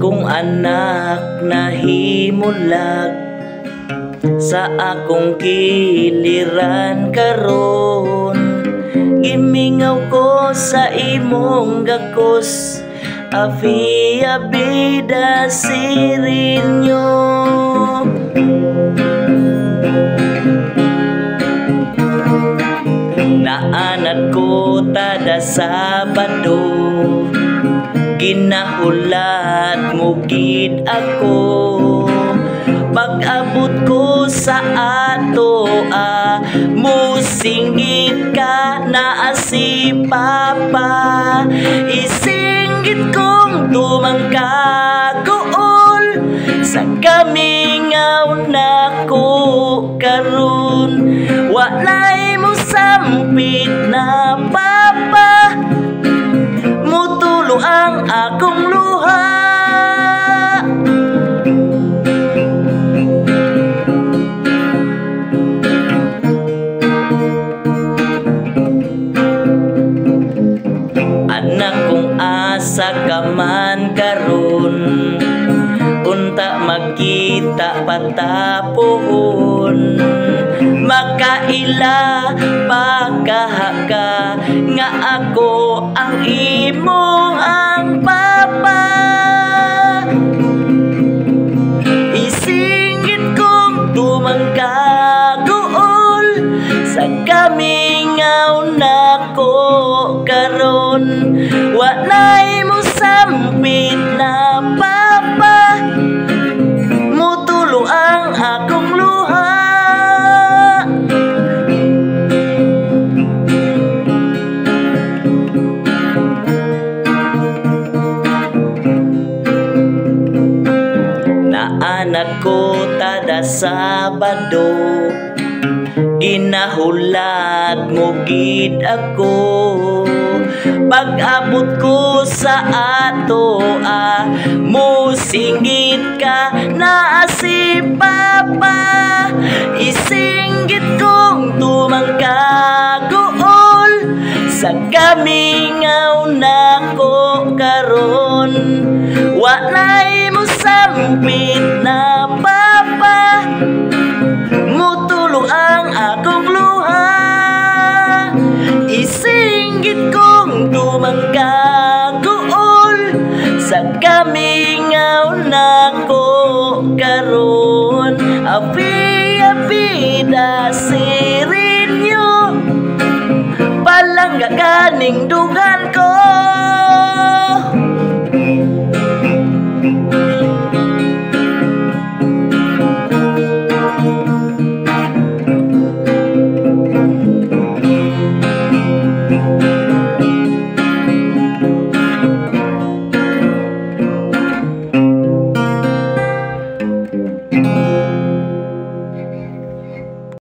akong anak nahimulag sa akong kiliran karon. Gimingaw ko sa imong gakos, Afia Bida Sirinyo. Naanad ko tada Sabado, ginahulat mo gid ako. Pag-abot ko sa ato musinggit ka na si Papa. Isinggit kong tumangkagool sa kamingaw na ko karon. Walay mo sampit na Papa, mutulo ang akong luha. Anak kong asa ka man karon, unta magkita patapon. Makaila pagkahaka nga ako ang imong ang Papa. Isinggit kong tumangkagool sa kamingaw na ko karon. Walay mo sampit na Papa, mutulo ang akong luha. Naanak ko tada Sabado, ginahulat mo gid ako. Pag-abot ko sa ato musinggit ka na si Papa. Isinggit kong tumangkagool sa kamingaw na ko karon. Walay mo sampit na Papa, mutulo ang akong luha. Isinggit kong tumangkagool sa kamingaw na ko karon. Afia Bida Sirinyo, palangga kaning dugan ko.